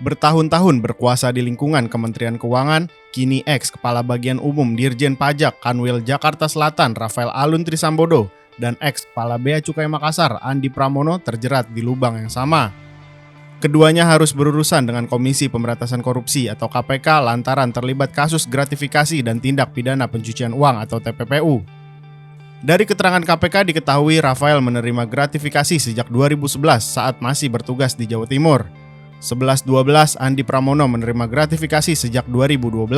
Bertahun-tahun berkuasa di lingkungan Kementerian Keuangan, kini ex-Kepala Bagian Umum Dirjen Pajak Kanwil Jakarta Selatan Rafael Alun Trisambodo dan ex-Kepala Bea Cukai Makassar Andi Pramono terjerat di lubang yang sama. Keduanya harus berurusan dengan Komisi Pemberantasan Korupsi atau KPK lantaran terlibat kasus gratifikasi dan tindak pidana pencucian uang atau TPPU. Dari keterangan KPK diketahui Rafael menerima gratifikasi sejak 2011 saat masih bertugas di Jawa Timur. 11-12 Andi Pramono menerima gratifikasi sejak 2012.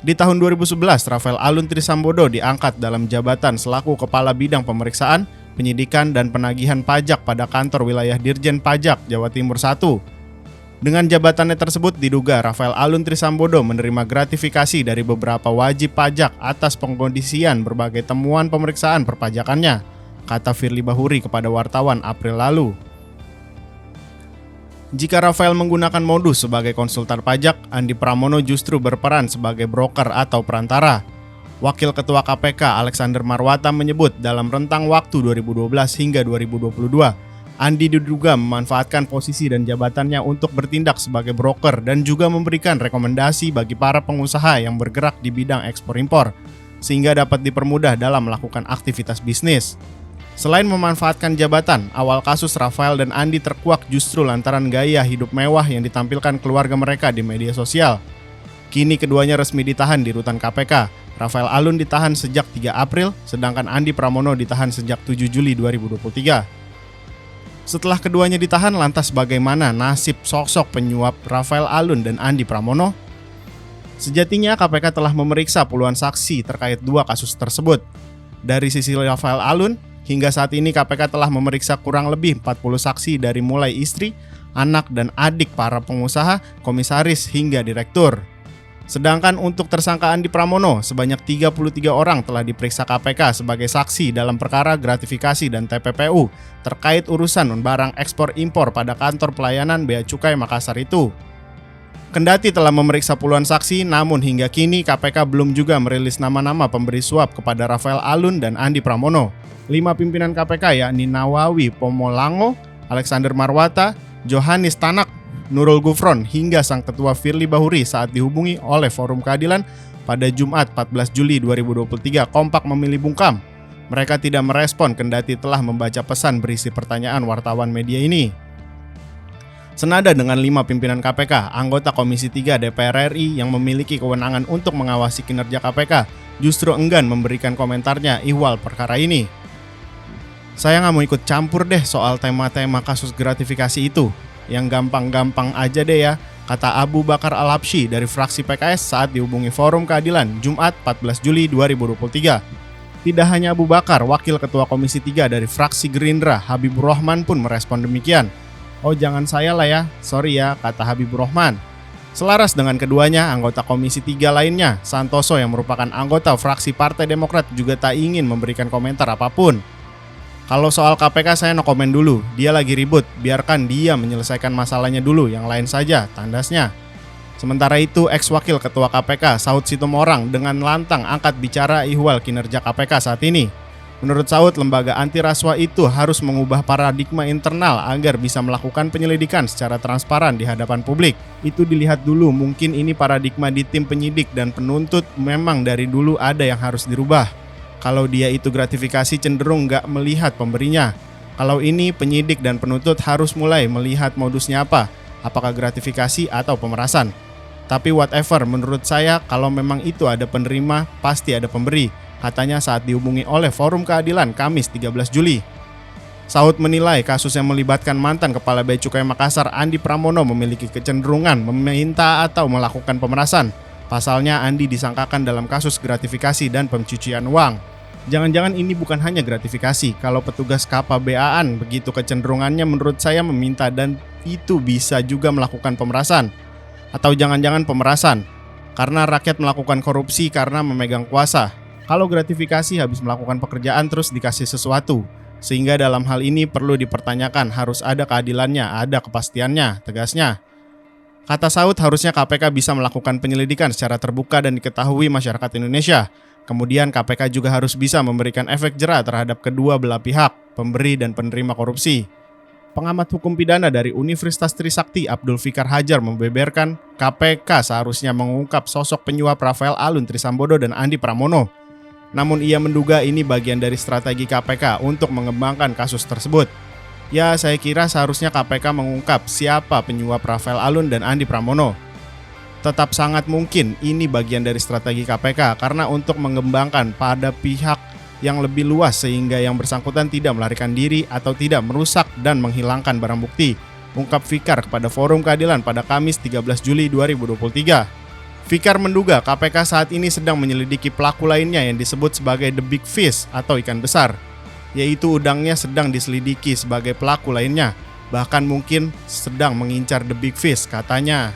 Di tahun 2011, Rafael Alun Trisambodo diangkat dalam jabatan selaku Kepala Bidang Pemeriksaan, Penyidikan, dan Penagihan Pajak pada kantor wilayah Dirjen Pajak Jawa Timur 1. Dengan jabatannya tersebut diduga Rafael Alun Trisambodo menerima gratifikasi dari beberapa wajib pajak atas pengkondisian berbagai temuan pemeriksaan perpajakannya, kata Firly Bahuri kepada wartawan April lalu. Jika Rafael menggunakan modus sebagai konsultan pajak, Andi Pramono justru berperan sebagai broker atau perantara. Wakil Ketua KPK Alexander Marwata menyebut dalam rentang waktu 2012 hingga 2022, Andi diduga memanfaatkan posisi dan jabatannya untuk bertindak sebagai broker dan juga memberikan rekomendasi bagi para pengusaha yang bergerak di bidang ekspor-impor, sehingga dapat dipermudah dalam melakukan aktivitas bisnis. Selain memanfaatkan jabatan, awal kasus Rafael dan Andi terkuak justru lantaran gaya hidup mewah yang ditampilkan keluarga mereka di media sosial. Kini keduanya resmi ditahan di rutan KPK. Rafael Alun ditahan sejak 3 April, sedangkan Andi Pramono ditahan sejak 7 Juli 2023. Setelah keduanya ditahan, lantas bagaimana nasib sosok penyuap Rafael Alun dan Andi Pramono? Sejatinya KPK telah memeriksa puluhan saksi terkait dua kasus tersebut. Dari sisi Rafael Alun, hingga saat ini KPK telah memeriksa kurang lebih 40 saksi dari mulai istri, anak, dan adik para pengusaha, komisaris, hingga direktur. Sedangkan untuk tersangka Andi Pramono, sebanyak 33 orang telah diperiksa KPK sebagai saksi dalam perkara gratifikasi dan TPPU terkait urusan barang ekspor-impor pada kantor pelayanan Bea Cukai Makassar itu. Kendati telah memeriksa puluhan saksi, namun hingga kini KPK belum juga merilis nama-nama pemberi suap kepada Rafael Alun dan Andi Pramono. 5 pimpinan KPK yakni Nawawi Pomolango, Alexander Marwata, Johannes Tanak, Nurul Gufron, hingga sang ketua Firly Bahuri saat dihubungi oleh Forum Keadilan pada Jumat 14 Juli 2023 kompak memilih bungkam. Mereka tidak merespon kendati telah membaca pesan berisi pertanyaan wartawan media ini. Senada dengan 5 pimpinan KPK, anggota Komisi 3 DPR RI yang memiliki kewenangan untuk mengawasi kinerja KPK justru enggan memberikan komentarnya ihwal perkara ini. Saya nggak mau ikut campur deh soal tema-tema kasus gratifikasi itu. Yang gampang-gampang aja deh ya, kata Abu Bakar Al-Habsyi dari fraksi PKS saat dihubungi Forum Keadilan Jumat 14 Juli 2023. Tidak hanya Abu Bakar, Wakil Ketua Komisi 3 dari fraksi Gerindra, Habibur Rahman pun merespon demikian. Oh jangan saya lah ya, sorry ya, kata Habibur Rahman. Selaras dengan keduanya, anggota Komisi 3 lainnya, Santoso yang merupakan anggota fraksi Partai Demokrat juga tak ingin memberikan komentar apapun. Kalau soal KPK saya no komen dulu, dia lagi ribut, biarkan dia menyelesaikan masalahnya dulu, yang lain saja, tandasnya. Sementara itu, ex-wakil Ketua KPK Saud Situmorang dengan lantang angkat bicara ihwal kinerja KPK saat ini. Menurut Saud, lembaga anti rasuah itu harus mengubah paradigma internal agar bisa melakukan penyelidikan secara transparan di hadapan publik. Itu dilihat dulu, mungkin ini paradigma di tim penyidik dan penuntut memang dari dulu ada yang harus dirubah. Kalau dia itu gratifikasi cenderung nggak melihat pemberinya. Kalau ini penyidik dan penuntut harus mulai melihat modusnya apa, apakah gratifikasi atau pemerasan. Tapi whatever, menurut saya kalau memang itu ada penerima, pasti ada pemberi, katanya saat dihubungi oleh Forum Keadilan Kamis 13 Juli. Saud menilai kasus yang melibatkan mantan Kepala Bea Cukai Makassar Andi Pramono memiliki kecenderungan meminta atau melakukan pemerasan. Pasalnya Andi disangkakan dalam kasus gratifikasi dan pencucian uang. Jangan-jangan ini bukan hanya gratifikasi, kalau petugas KPBA-an begitu kecenderungannya menurut saya meminta dan itu bisa juga melakukan pemerasan. Atau jangan-jangan pemerasan, karena rakyat melakukan korupsi karena memegang kuasa. Kalau gratifikasi habis melakukan pekerjaan terus dikasih sesuatu, sehingga dalam hal ini perlu dipertanyakan harus ada keadilannya, ada kepastiannya, tegasnya. Kata Saud, harusnya KPK bisa melakukan penyelidikan secara terbuka dan diketahui masyarakat Indonesia. Kemudian KPK juga harus bisa memberikan efek jera terhadap kedua belah pihak, pemberi dan penerima korupsi. Pengamat hukum pidana dari Universitas Trisakti Abdul Fikar Hajar membeberkan KPK seharusnya mengungkap sosok penyuap Rafael Alun Trisambodo dan Andi Pramono. Namun ia menduga ini bagian dari strategi KPK untuk mengembangkan kasus tersebut. Ya, saya kira seharusnya KPK mengungkap siapa penyuap Rafael Alun dan Andi Pramono. Tetap sangat mungkin ini bagian dari strategi KPK karena untuk mengembangkan pada pihak yang lebih luas sehingga yang bersangkutan tidak melarikan diri atau tidak merusak dan menghilangkan barang bukti, ungkap Fikar kepada Forum Keadilan pada Kamis 13 Juli 2023. Fikar menduga KPK saat ini sedang menyelidiki pelaku lainnya yang disebut sebagai the big fish atau ikan besar, yaitu udangnya sedang diselidiki sebagai pelaku lainnya, bahkan mungkin sedang mengincar the big fish, katanya.